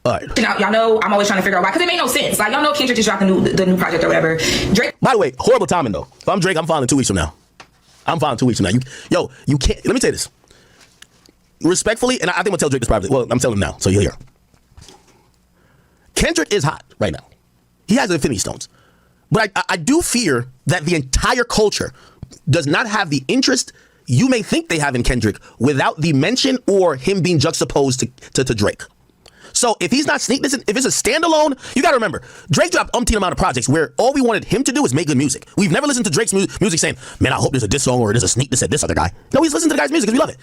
All right. Y'all know I'm always trying to figure out why, because it made no sense. Like, y'all know Kendrick just dropped the new project or whatever. Drake. By the way, horrible timing though. If I'm Drake, I'm filing 2 weeks from now. You can't. Let me say this respectfully, and I think I'm gonna tell Drake this privately. Well, I'm telling him now, so you'll hear. Kendrick is hot right now. He has Infinity Stones, but I do fear that the entire culture does not have the interest you may think they have in Kendrick without the mention or him being juxtaposed to Drake. So if he's not if it's a standalone, you got to remember, Drake dropped umpteen amount of projects where all we wanted him to do is make good music. We've never listened to Drake's music saying, man, I hope there's a diss song or there's a sneak diss at this other guy. No, he's listening to the guy's music because we love it.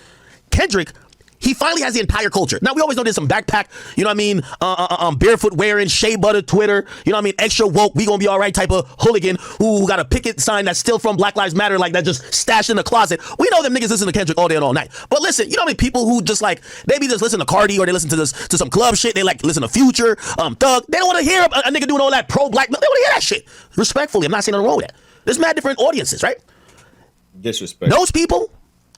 Kendrick, he finally has the entire culture. Now, we always know there's some backpack, you know what I mean, barefoot wearing, shea butter Twitter, you know what I mean, extra woke, we gonna be all right type of hooligan who got a picket sign that's still from Black Lives Matter, like that just stashed in the closet. We know them niggas listen to Kendrick all day and all night. But listen, you know how many people who just like, they be just listen to Cardi or they listen to some club shit, they like listen to Future, Thug. They don't want to hear a nigga doing all that pro-black, they want to hear that shit. Respectfully, I'm not saying nothing wrong with that. There's mad different audiences, right? Disrespect. Those people,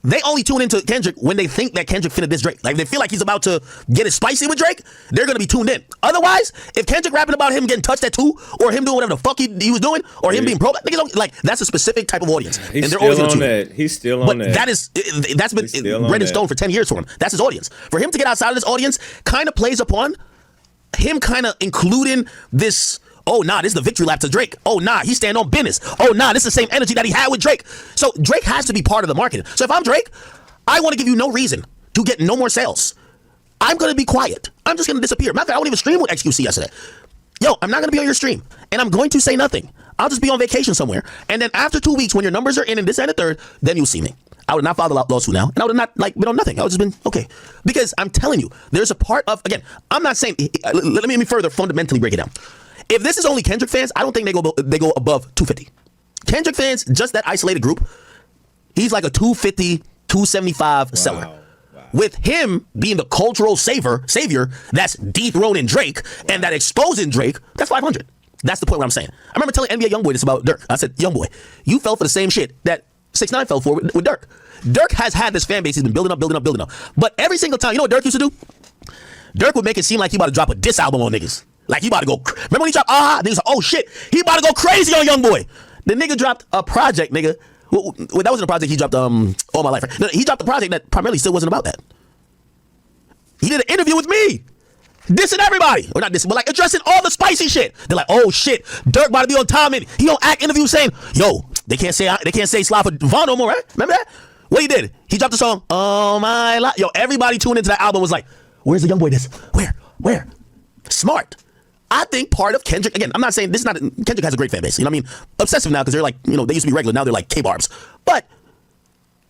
they only tune into Kendrick when they think that Kendrick finna diss Drake. Like, if they feel like he's about to get it spicy with Drake, they're gonna be tuned in. Otherwise, if Kendrick rapping about him getting touched at 2, or him doing whatever the fuck he was doing, or him being pro, niggas don't, like, that's a specific type of audience. He's and they're always gonna tune in. He's still on that. But that's been red in stone for 10 years for him. That's his audience. For him to get outside of this audience kind of plays upon him kind of including this, oh, nah, this is the victory lap to Drake. Oh, nah, he's standing on business. Oh, nah, this is the same energy that he had with Drake. So Drake has to be part of the marketing. So if I'm Drake, I want to give you no reason to get no more sales. I'm going to be quiet. I'm just going to disappear. Matter of fact, I wouldn't even stream with XQC yesterday. Yo, I'm not going to be on your stream, and I'm going to say nothing. I'll just be on vacation somewhere. And then after 2 weeks, when your numbers are in and this and the third, then you'll see me. I would not file the lawsuit now, and I would have not been on nothing. I would have just been okay. Because I'm telling you, there's a part of, again, I'm not saying, let me further fundamentally break it down. If this is only Kendrick fans, I don't think they go above 250. Kendrick fans, just that isolated group, he's like a 250, 275 seller. Wow. With him being the cultural savior that's dethroning Drake and that exposing Drake, that's 500. That's the point what I'm saying. I remember telling NBA Youngboy this about Dirk. I said, Youngboy, you fell for the same shit that 6ix9ine fell for with Dirk. Dirk has had this fan base. He's been building up. But every single time, you know what Dirk used to do? Dirk would make it seem like he about to drop a diss album on niggas. Like he about to go, remember when he dropped, niggas like, oh shit, he about to go crazy on Youngboy. The nigga dropped a project, nigga. Well, that wasn't a project he dropped All My Life. Right? No, he dropped a project that primarily still wasn't about that. He did an interview with me, dissing everybody. Or not dissing, but like addressing all the spicy shit. They're like, oh shit, Dirk about to be on time and he don't act interview saying, yo, they can't say Slava for Von no more, right? Remember that? What he did? He dropped the song, All My Life. Yo, everybody tuned into that album was like, where's the Youngboy diss? Where? Smart. I think part of Kendrick, again, I'm not saying this is not, Kendrick has a great fan base. You know what I mean? Obsessive now because they're like, you know, they used to be regular. Now they're like K-barbs. But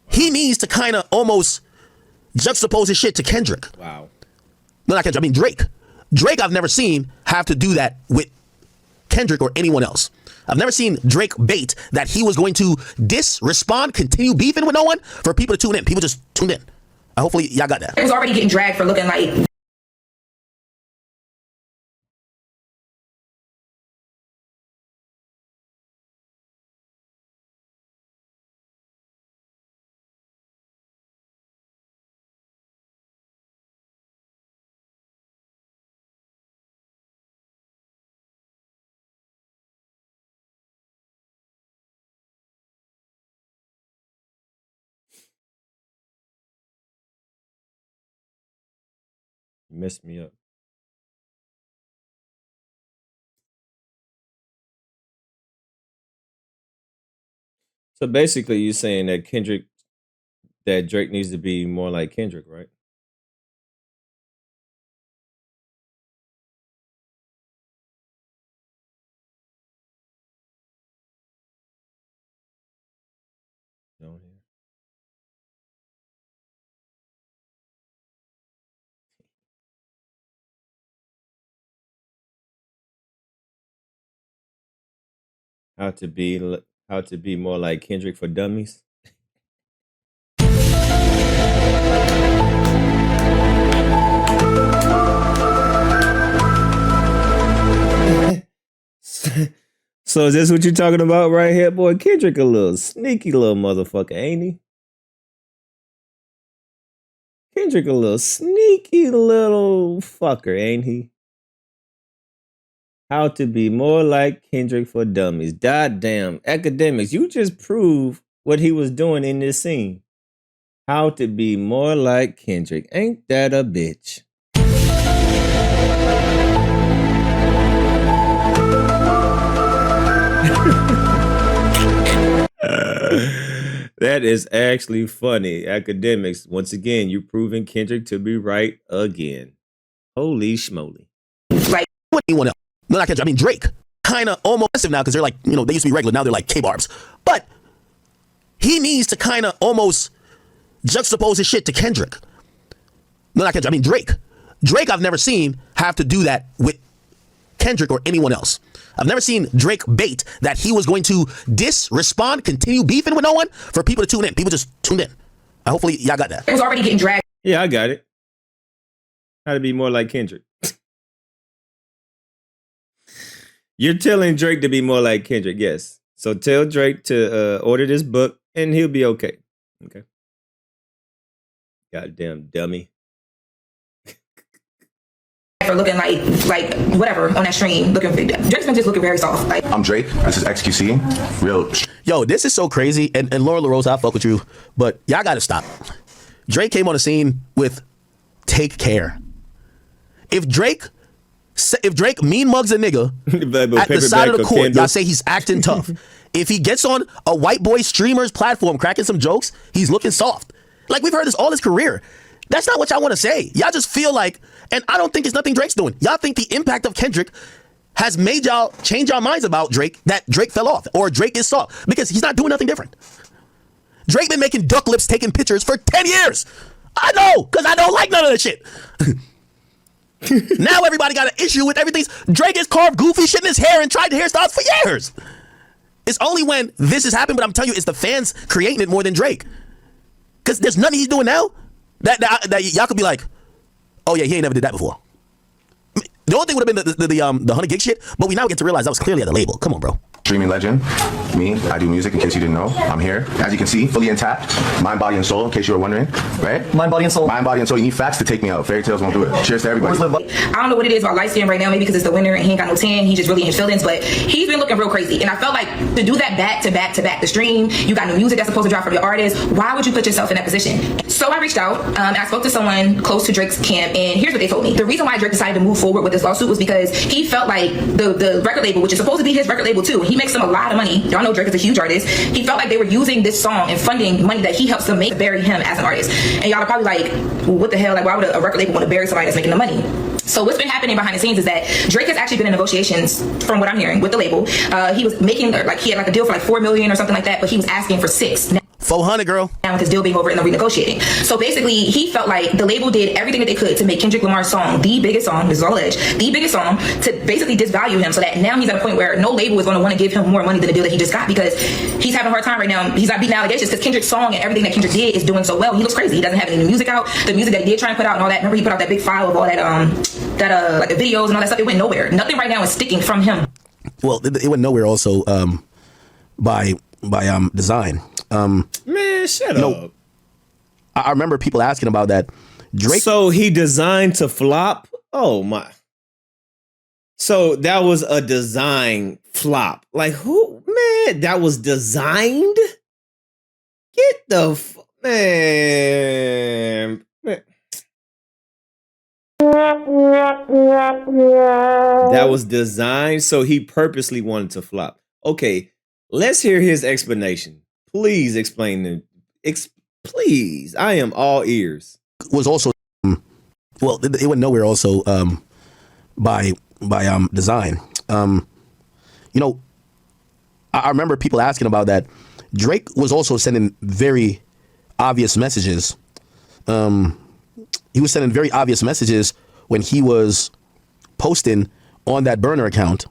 he needs to kind of almost juxtapose his shit to Kendrick. Wow. No, not Kendrick. I mean, Drake. Drake, I've never seen have to do that with Kendrick or anyone else. I've never seen Drake bait that he was going to respond, continue beefing with no one for people to tune in. People just tuned in. Hopefully, y'all got that. It was already getting dragged for looking like. You messed me up. So basically, you're saying that Drake needs to be more like Kendrick, right? No, here. How to be more like Kendrick for dummies. So is this what you're talking about right here, boy? Kendrick a little sneaky little motherfucker, ain't he? Kendrick a little sneaky little fucker, ain't he? How to be more like Kendrick for dummies. God damn. Academics, you just proved what he was doing in this scene. How to be more like Kendrick. Ain't that a bitch? That is actually funny. Academics, once again, you proving Kendrick to be right again. Holy schmoly. Like, anyone else. No, not Kendrick. I mean, Drake. Kind of almost aggressive now because they're like, you know, they used to be regular. Now they're like K-barbs. But he needs to kind of almost juxtapose his shit to Kendrick. No, not Kendrick. I mean, Drake. Drake, I've never seen have to do that with Kendrick or anyone else. I've never seen Drake bait that he was going to respond, continue beefing with no one for people to tune in. People just tuned in. Hopefully, y'all got that. it was already getting dragged. Yeah, I got it. How to be more like Kendrick. You're telling Drake to be more like Kendrick, yes. So tell Drake to order this book and he'll be okay. Okay. Goddamn dummy. For looking like whatever on that stream, looking for Drake's been just looking very soft. Like, I'm Drake. This is XQC. Real. Yo, this is so crazy. And Laura LaRose, I fuck with you, but y'all got to stop. Drake came on the scene with "Take Care." If Drake mean mugs a nigga at the side of the court, y'all say he's acting tough. If he gets on a white boy streamer's platform cracking some jokes, he's looking soft. Like, we've heard this all his career. That's not what y'all want to say. Y'all just feel like, and I don't think it's nothing Drake's doing. Y'all think the impact of Kendrick has made y'all change your minds about Drake, that Drake fell off or Drake is soft, because he's not doing nothing different. Drake been making duck lips taking pictures for 10 years. I know, because I don't like none of that shit. Now everybody got an issue with everything. Drake has carved goofy shit in his hair and tried hairstyles for years. It's only when this has happened, but I'm telling you, it's the fans creating it more than Drake. Because there's nothing he's doing now that y'all could be like, oh yeah, he ain't never did that before. The only thing would have been the 100 gig shit, but we now get to realize that was clearly at the label. Come on, bro. Streaming legend. Me, I do music in case you didn't know. I'm here. As you can see, fully intact. Mind, body, and soul, in case you were wondering. Right? Mind, body, and soul. Mind, body, and soul. You need facts to take me out. Fairy tales won't do it. Cheers to everybody. I don't know what it is about light skin right now, maybe because it's the winter and he ain't got no tan, he's just really in his feelings, but he's been looking real crazy. And I felt like to do that back to back to back, the stream, you got new music that's supposed to drop from your artist, why would you put yourself in that position? So I reached out, and I spoke to someone close to Drake's camp, and here's what they told me. The reason why Drake decided to move forward with this lawsuit was because he felt like the record label, which is supposed to be his record label too, he makes them a lot of money. Y'all know Drake is a huge artist. He felt like they were using this song and funding money that he helps them make to bury him as an artist. And y'all are probably like, well, what the hell? Like, why would a record label want to bury somebody that's making the money? So what's been happening behind the scenes is that Drake has actually been in negotiations, from what I'm hearing, with the label. He was making, like, he had like a deal for like $4 million or something like that, but he was asking for $6 million. 400, girl. Now with his deal being over and the renegotiating. So basically, he felt like the label did everything that they could to make Kendrick Lamar's song the biggest song, this is all alleged, the biggest song, to basically disvalue him, so that now he's at a point where no label is going to want to give him more money than the deal that he just got, because he's having a hard time right now. He's not beating allegations because Kendrick's song and everything that Kendrick did is doing so well. He looks crazy. He doesn't have any new music out. The music that he did try and put out and all that, remember he put out that big file of all that like the videos and all that stuff, it went nowhere. Nothing right now is sticking from him. Well, it went nowhere also by design. Man, shut up. I remember people asking about that. Drake. So he designed to flop? Oh my. So that was a design flop. Like, who? Man, that was designed? Get the man. That was designed, so he purposely wanted to flop. Okay, let's hear his explanation. Please explain it. Please, I am all ears. Was also, well, it went nowhere also by design. You know, I remember people asking about that. Drake was also sending very obvious messages. He was sending very obvious messages when he was posting on that burner account.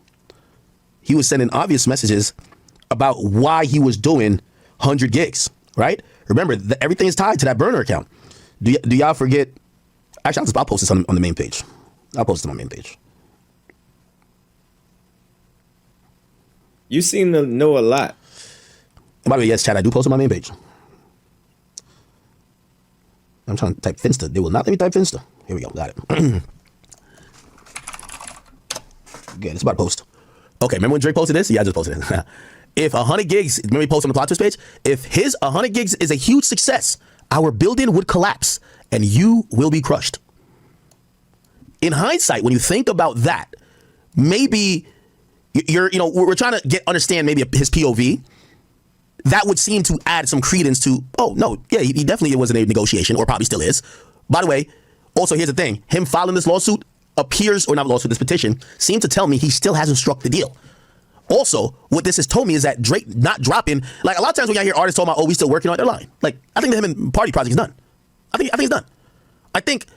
He was sending obvious messages about why he was doing 100 gigs, right? Remember, everything is tied to that burner account. Do y'all forget? Actually, I'll post this on the main page. I'll post it on my main page. You seem to know a lot. And by the way, yes, chat, I do post on my main page. I'm trying to type Finsta. They will not let me type Finsta. Here we go. Got it. Good, it's about to post. Okay, remember when Drake posted this? Yeah, I just posted it. If 100 gigs, remember he posted on the plot twist page? If his 100 gigs is a huge success, our building would collapse and you will be crushed. In hindsight, when you think about that, maybe we're trying to understand maybe his POV. That would seem to add some credence to, oh, no, yeah, he definitely was in a negotiation, or probably still is. By the way, also, here's the thing. Him filing this lawsuit this petition, seemed to tell me he still hasn't struck the deal. Also, what this has told me is that Drake not dropping, like a lot of times when I hear artists talking about, oh, we still working on it, they're lying. Like, I think that him and Party Project is done. I think it's done. I think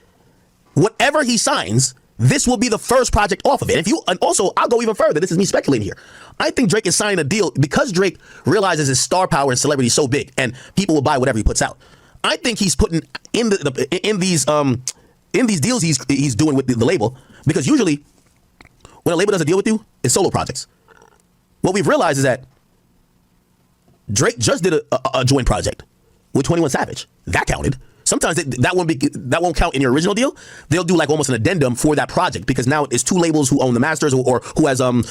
whatever he signs, this will be the first project off of it. And also, I'll go even further. This is me speculating here. I think Drake is signing a deal because Drake realizes his star power and celebrity is so big, and people will buy whatever he puts out. I think he's putting in these deals he's doing with the label, because usually when a label does a deal with you, it's solo projects. What we've realized is that Drake just did a joint project with 21 Savage. That counted. Sometimes that won't count in your original deal. They'll do like almost an addendum for that project, because now it's two labels who own the masters, or who has some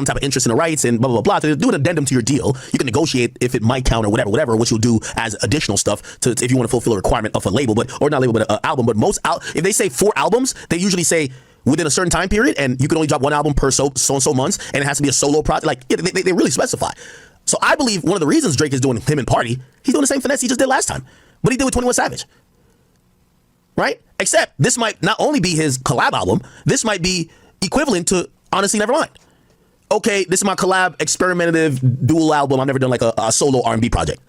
type of interest in the rights and blah blah blah. So they'll do an addendum to your deal. You can negotiate if it might count or whatever, which you'll do as additional stuff if you want to fulfill a requirement of a label, or not label, but an album. But if they say 4 albums, they usually say within a certain time period, and you can only drop 1 album per so and so months, and it has to be a solo project. Like they really specify. So I believe one of the reasons Drake is doing him and Party, he's doing the same finesse he just did last time. But he did with 21 Savage, right? Except this might not only be his collab album, this might be equivalent to Honestly Nevermind. Okay, this is my collab experimentative dual album. I've never done like a solo R&B project.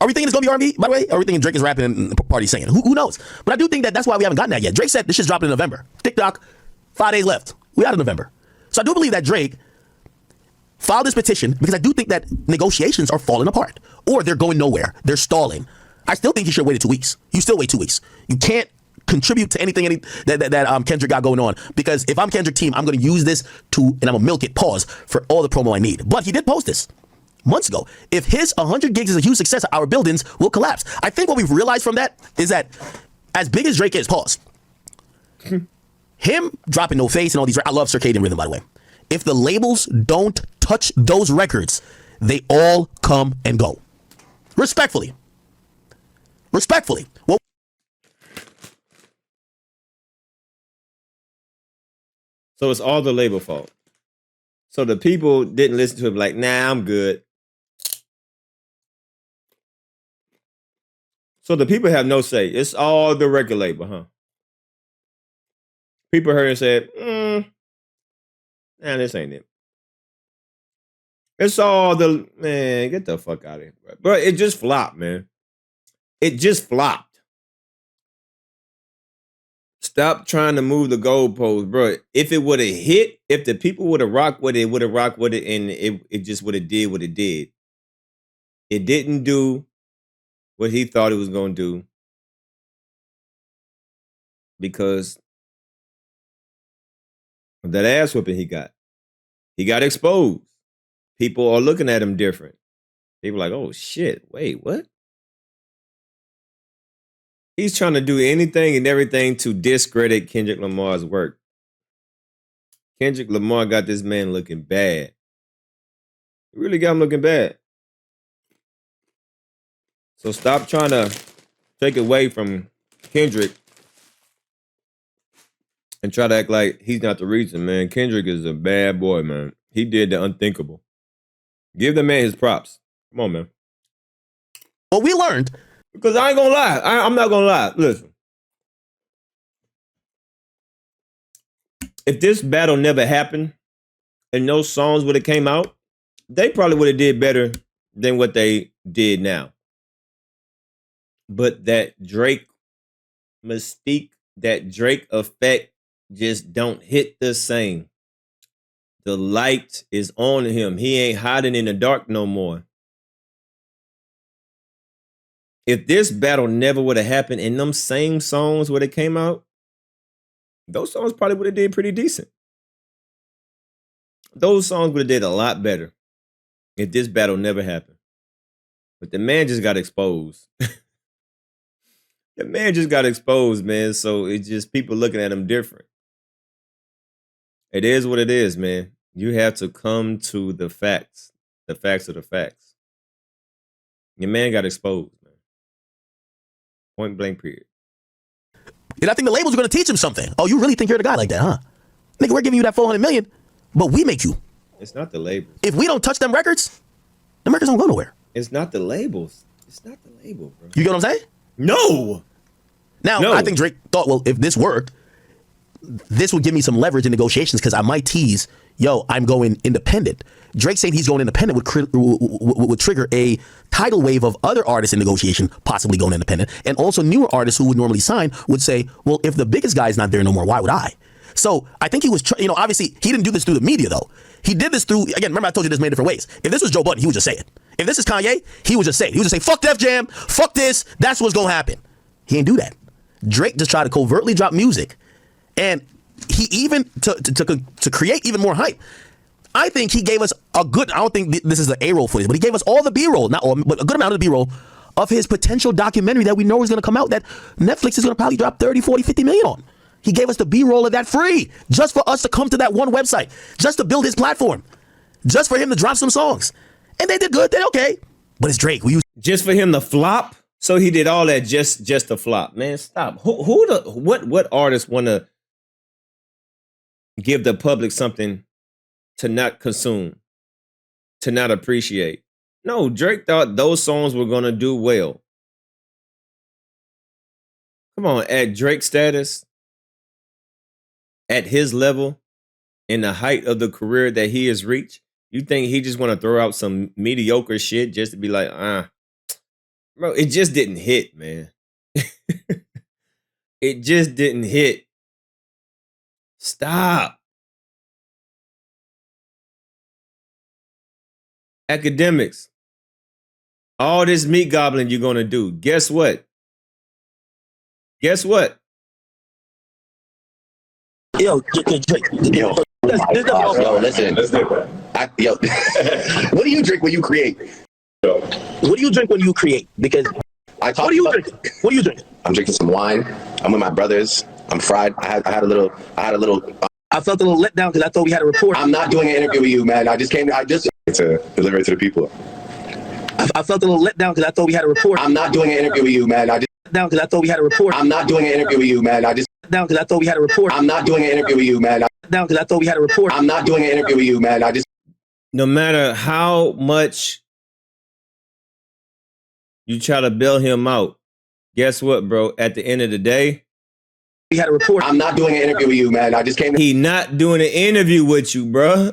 Are we thinking it's gonna be R&B, by the way? Are we thinking Drake is rapping and Party singing? Who knows? But I do think that's why we haven't gotten that yet. Drake said this shit's dropping in November. TikTok, 5 days left. We out of November. So I do believe that Drake filed this petition because I do think that negotiations are falling apart, or they're going nowhere. They're stalling. I still think you should have waited 2 weeks. You still wait 2 weeks. You can't contribute to anything that Kendrick got going on, because if I'm Kendrick team, I'm going to use this and I'm going to milk it, pause, for all the promo I need. But he did post this months ago. If his 100 gigs is a huge success, our buildings will collapse. I think what we've realized from that is that as big as Drake is, pause, him dropping No Face and all these, I love Circadian Rhythm, by the way. If the labels don't touch those records, they all come and go. Respectfully. Well, so it's all the label fault. So the people didn't listen to him, like, nah, I'm good. So the people have no say. It's all the record label, huh? People heard and said, nah, this ain't it. It's all man, get the fuck out of here, bro. Bro, it just flopped, man. It just flopped. Stop trying to move the goalposts, bro. If it would have hit, if the people would have rocked with it, and it just would have did what it did. It didn't do what he thought it was going to do, because of that ass whipping he got. He got exposed. People are looking at him different. People are like, oh shit, wait, what? He's trying to do anything and everything to discredit Kendrick Lamar's work. Kendrick Lamar got this man looking bad. He really got him looking bad. So stop trying to take away from Kendrick and try to act like he's not the reason, man. Kendrick is a bad boy, man. He did the unthinkable. Give the man his props. Come on, man. Well, we learned. Because I ain't gonna lie. I'm not gonna lie. Listen. If this battle never happened and those songs would have came out, they probably would have did better than what they did now. But that Drake mystique, that Drake effect just don't hit the same. The light is on him. He ain't hiding in the dark no more. If this battle never would have happened and them same songs would have came out, those songs probably would have did pretty decent. Those songs would have did a lot better if this battle never happened. But the man just got exposed. The man just got exposed, man. So it's just people looking at him different. It is what it is, man. You have to come to the facts. The facts are the facts. Your man got exposed, man. Point blank, period. And I think the labels are going to teach him something. Oh, you really think you're the guy like that, huh? Nigga, we're giving you that $400 million, but we make you. It's not the labels. If we don't touch them records don't go nowhere. It's not the labels. It's not the label, bro. You get what I'm saying? No. Now, I think Drake thought, well, if this worked, this would give me some leverage in negotiations because I might tease, yo, I'm going independent. Drake saying he's going independent would trigger a tidal wave of other artists in negotiation, possibly going independent. And also newer artists who would normally sign would say, well, if the biggest guy's not there no more, why would I? So I think he was, obviously he didn't do this through the media though. He did this through, again, remember I told you this many different ways. If this was Joe Budden, he would just say it. If this is Kanye, he would just say it. He would just say, fuck Def Jam, fuck this, that's what's going to happen. He didn't do that. Drake just tried to covertly drop music. And he even, to create even more hype, I think he gave us a good, I don't think this is the A-roll footage, but he gave us all the B-roll, not all, but a good amount of the B-roll of his potential documentary that we know is going to come out that Netflix is going to probably drop 30, 40, 50 million on. He gave us the B-roll of that free, just for us to come to that one website, just to build his platform, just for him to drop some songs. And they did good, they're okay. But it's Drake. Just for him to flop? So he did all that just to flop. Man, stop. What artists want to give the public something to not consume, to not appreciate? No, Drake thought those songs were going to do well. Come on, at Drake's status, at his level, in the height of the career that he has reached, you think he just want to throw out some mediocre shit just to be like, bro, it just didn't hit, man. It just didn't hit. Stop. Akademiks. All this meat gobbling you're going to do. Guess what? Guess what? Yo, Drake. Yo, listen. What do you drink when you create? What do you drink when you create? Because what are you drinking? What are you drinking? I'm drinking some wine. I'm with my brothers. I'm fried. I had a little. I felt a little let down because I thought we had a report. I'm not doing an interview with you, man. I just to deliver it to the people. I felt a little let down because I thought we had a report. I'm not doing an interview with you, man. I just down because I thought we had a report. I'm not doing an interview with you, man. I just down because I thought we had a report. I'm not doing an interview with you, man. Down because I thought we had a report. I'm not doing an interview with you, man. I just. No matter how much you try to bail him out, guess what, bro? At the end of the day, we had a report. I'm not doing an interview with you, man. I just came. He not doing an interview with you, bro.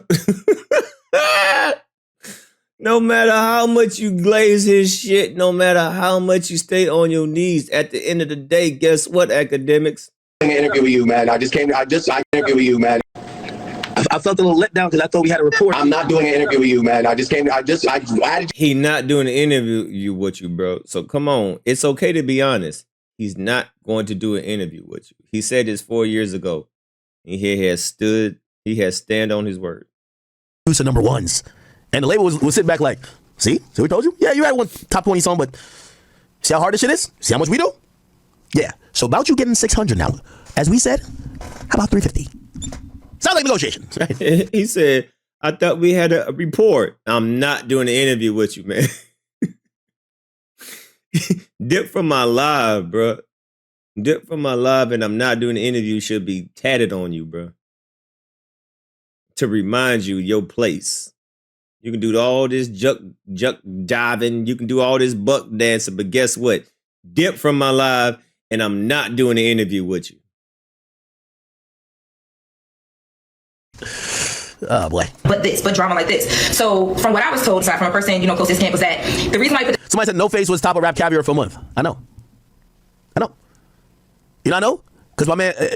No matter how much you glaze his shit, no matter how much you stay on your knees, at the end of the day, guess what, Akademiks? An interview with you, man. I interview with you, man. I felt a little let down because I thought we had a report. I'm not doing an interview with you, man. He not doing an interview with you, bro. So come on. It's okay to be honest. He's not going to do an interview with you. He said this 4 years ago. And he has stand on his word. Producer number ones. And the label was sitting back like, see we told you? Yeah, you had one top 20 song, but see how hard this shit is? See how much we do? Yeah. So about you getting 600 now. As we said, how about 350? Sounds like negotiations, right? He said, I thought we had a report. I'm not doing an interview with you, man. Dip from my live, bro. Dip from my live, and I'm not doing an interview should be tatted on you, bro. To remind you your place. You can do all this juck diving. You can do all this buck dancing, but guess what? Dip from my live, and I'm not doing an interview with you. Oh boy. But drama like this. So from what I was told, from a person, close to this camp, was that the reason why I put somebody said No Face was top of Rap Caviar for a month. I know. You know, I know? Because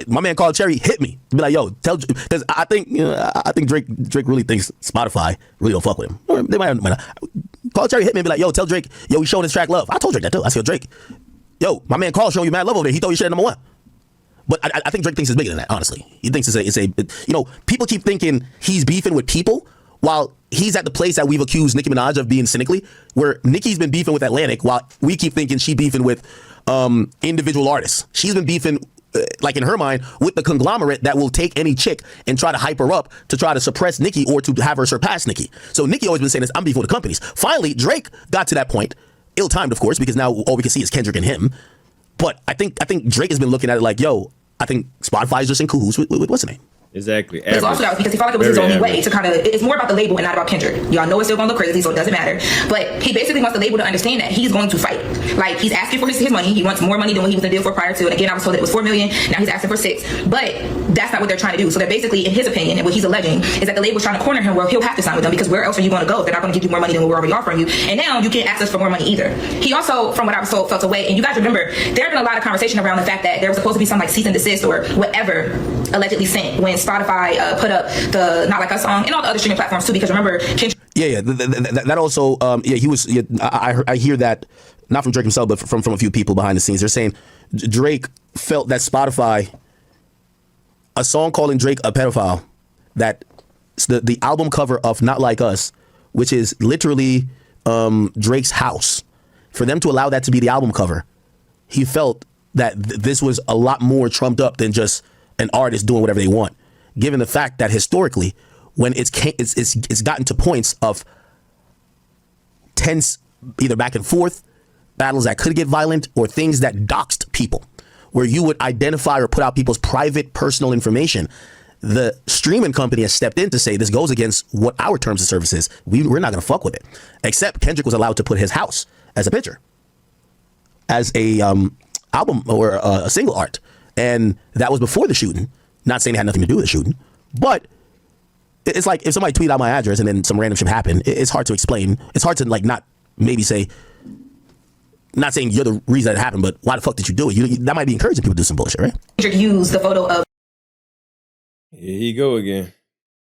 my man called Cherry hit me. Be like, yo, because I think Drake really thinks Spotify really don't fuck with him. Or they might not. Call Cherry hit me and be like, yo, tell Drake, yo, we showing this track love. I told Drake that too. I said, Drake, yo, my man Carl showing you mad love over there. He thought you should have #1. But I think Drake thinks it's bigger than that, honestly. He thinks people keep thinking he's beefing with people while he's at the place that we've accused Nicki Minaj of being cynically, where Nicki's been beefing with Atlantic while we keep thinking she beefing with individual artists. She's been beefing like in her mind, with the conglomerate that will take any chick and try to hype her up to try to suppress Nicki or to have her surpass Nicki. So Nicki always been saying this, I'm beefing with the companies. Finally, Drake got to that point, ill-timed, of course, because now all we can see is Kendrick and him. But I think Drake has been looking at it like, yo, I think Spotify's just in cahoots with what's the name? Exactly. His lawsuit out because he felt like it was his only way to kind of. It's more about the label and not about Kendrick. Y'all know it's still gonna look crazy, so it doesn't matter. But he basically wants the label to understand that he's going to fight. Like he's asking for his money. He wants more money than what he was in the deal for prior to. And again, I was told that it was $4 million. Now he's asking for $6 million. But that's not what they're trying to do. So they're basically, in his opinion, and what he's alleging is that the label's trying to corner him where he'll have to sign with them because where else are you going to go? They're not going to give you more money than what we're already offering you. And now you can't ask us for more money either. He also, from what I was told, felt away. And you guys remember, there had been a lot of conversation around the fact that there was supposed to be some like cease and desist or whatever allegedly sent when Spotify put up the Not Like Us song and all the other streaming platforms too, because remember Kendrick. That also he was I hear that not from Drake himself but from a few people behind the scenes. They're saying Drake felt that Spotify, a song calling Drake a pedophile, that the album cover of Not Like Us, which is literally Drake's house, for them to allow that to be the album cover, he felt that this was a lot more trumped up than just an artist doing whatever they want, given the fact that historically, when it's gotten to points of tense, either back and forth, battles that could get violent, or things that doxed people, where you would identify or put out people's private, personal information, the streaming company has stepped in to say this goes against what our terms of service is. We're not going to fuck with it. Except Kendrick was allowed to put his house as a picture, as a album or a single art. And that was before the shooting. Not saying it had nothing to do with the shooting, but it's like if somebody tweeted out my address and then some random shit happened, it's hard to explain. It's hard to like not maybe say, not saying you're the reason that it happened, but why the fuck did you do it? That might be encouraging people to do some bullshit, right? Kendrick used the photo of Here you go again.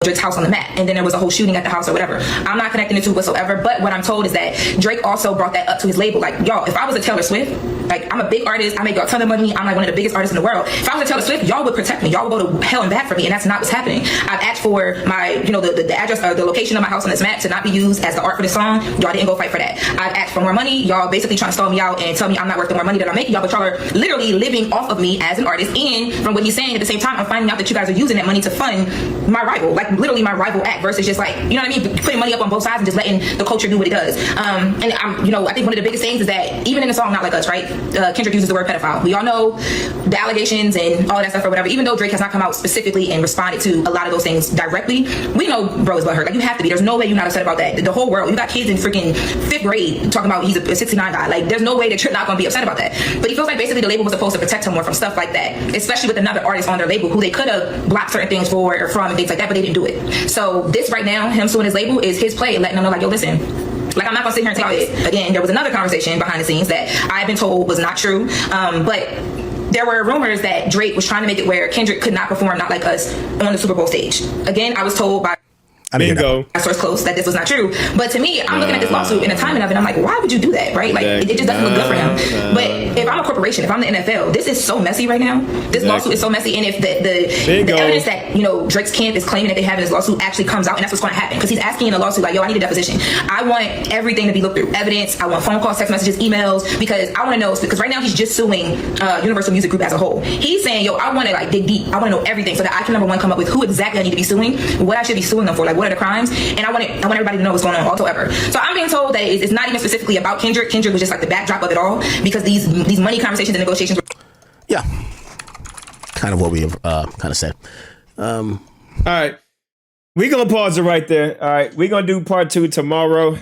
Drake's house on the map, and then there was a whole shooting at the house or whatever. I'm not connecting the two whatsoever, but what I'm told is that Drake also brought that up to his label. Like, y'all, if I was a Taylor Swift, like, I'm a big artist, I make a ton of money, I'm like one of the biggest artists in the world. If I was a Taylor Swift, y'all would protect me, y'all would go to hell and back for me, and that's not what's happening. I've asked for my, the address or the location of my house on this map to not be used as the art for this song. Y'all didn't go fight for that. I've asked for more money. Y'all basically trying to stall me out and tell me I'm not worth the more money that I'm making, y'all, but y'all are literally living off of me as an artist. And from what he's saying, at the same time, I'm finding out that you guys are using that money to fund my rival, like literally my rival act, versus just like, you know what I mean, putting money up on both sides and just letting the culture do what it does. And I think one of the biggest things is that even in the song Not Like Us, right, Kendrick uses the word pedophile. We all know the allegations and all that stuff or whatever. Even though Drake has not come out specifically and responded to a lot of those things directly, we know bro is butthurt. Like, you have to be. There's no way you're not upset about that. The whole world, you got kids in freaking 5th grade talking about he's a 69 guy. Like, there's no way that you're not going to be upset about that. But he feels like basically the label was supposed to protect him more from stuff like that, especially with another artist on their label who they could have blocked certain things for or from and things like that, but they didn't do it. So this right now, him suing his label, is his play, letting them know, like, yo, listen, like, I'm not gonna sit here and take this. Again, there was another conversation behind the scenes that I've been told was not true, but there were rumors that Drake was trying to make it where Kendrick could not perform Not Like Us on the Super Bowl stage. Again, I was told by a source close that this was not true. But to me, I'm looking at this lawsuit and the timing of it, I'm like, why would you do that, right? Like, it just doesn't look good for him. But if I'm a corporation, if I'm the NFL, this is so messy right now. This lawsuit is so messy. And if the evidence that, Drake's camp is claiming that they have in this lawsuit actually comes out, and that's what's going to happen. Because he's asking in the lawsuit, like, yo, I need a deposition. I want everything to be looked through. Evidence. I want phone calls, text messages, emails, because I want to know, because right now he's just suing Universal Music Group as a whole. He's saying, yo, I want to, like, dig deep. I want to know everything so that I can, number one, come up with who exactly I need to be suing, what I should be suing them for, like, what are the crimes, and I want everybody to know what's going on whatsoever. So I'm being told that it's not even specifically about Kendrick. Kendrick was just like the backdrop of it all, because these money conversations and negotiations were kind of what we have kind of said. All right, we're gonna pause it right there. All right, we're gonna do part 2 tomorrow. All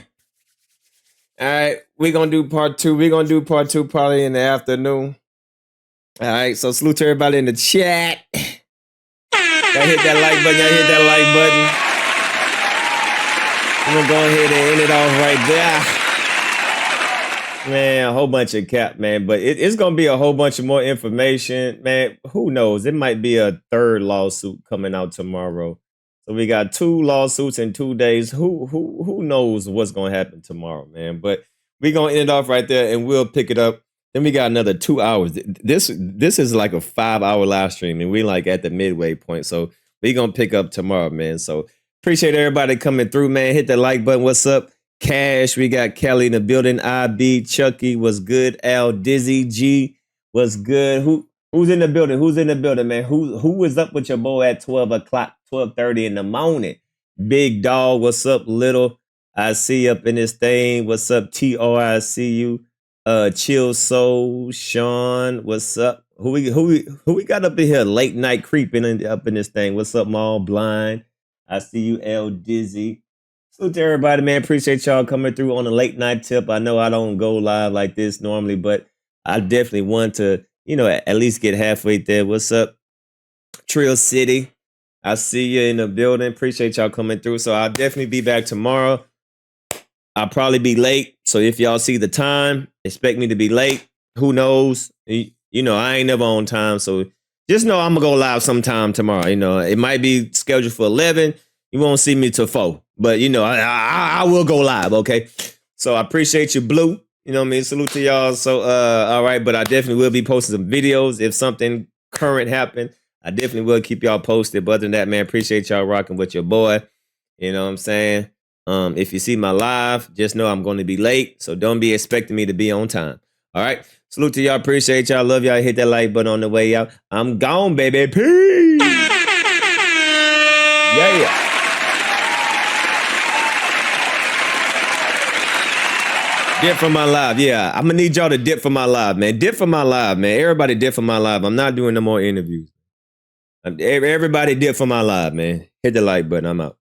right, we're gonna do part 2. We're gonna do part 2 probably in the afternoon. All right, so salute to everybody in the chat. Y'all hit that like button. Y'all hit that like button. I'm gonna go ahead and end it off right there. Man, a whole bunch of cap, man. But it's gonna be a whole bunch of more information, man. Who knows? It might be a 3rd lawsuit coming out tomorrow. So we got 2 lawsuits in 2 days. Who knows what's gonna happen tomorrow, man? But we're gonna end it off right there, and we'll pick it up. Then we got another 2 hours. This is like a 5-hour live stream, and we like at the midway point. So we're gonna pick up tomorrow, man. So appreciate everybody coming through, man. Hit that like button. What's up? Cash, we got Kelly in the building. IB, Chucky, was good. Al, Dizzy, G, was good. Who's in the building? Who's in the building, man? Who was up with your boy at 12 o'clock, 12:30 in the morning? Big dog, what's up, little? I see you up in this thing. What's up, TR? I see you. Chill Soul, Sean, what's up? Who we got up in here? Late night creeping up in this thing. What's up, Maul Blind? I see you, L Dizzy. Salute to everybody, man. Appreciate y'all coming through on a late night tip. I know I don't go live like this normally, but I definitely want to, at least get halfway there. What's up, Trill City? I see you in the building. Appreciate y'all coming through. So I'll definitely be back tomorrow. I'll probably be late. So if y'all see the time, expect me to be late. Who knows? I ain't never on time. So just know I'm going to go live sometime tomorrow. It might be scheduled for 11. You won't see me till 4. But, I will go live, okay? So I appreciate you, Blue. You know what I mean? Salute to y'all. So, all right. But I definitely will be posting some videos. If something current happened, I definitely will keep y'all posted. But other than that, man, appreciate y'all rocking with your boy. You know what I'm saying? If you see my live, just know I'm going to be late. So don't be expecting me to be on time. All right. Salute to y'all. Appreciate y'all. Love y'all. Hit that like button on the way out. I'm gone, baby. Peace. Yeah. Dip for my live. Yeah, I'm going to need y'all to dip for my live, man. Dip for my live, man. Everybody dip for my live. I'm not doing no more interviews. Everybody dip for my live, man. Hit the like button. I'm out.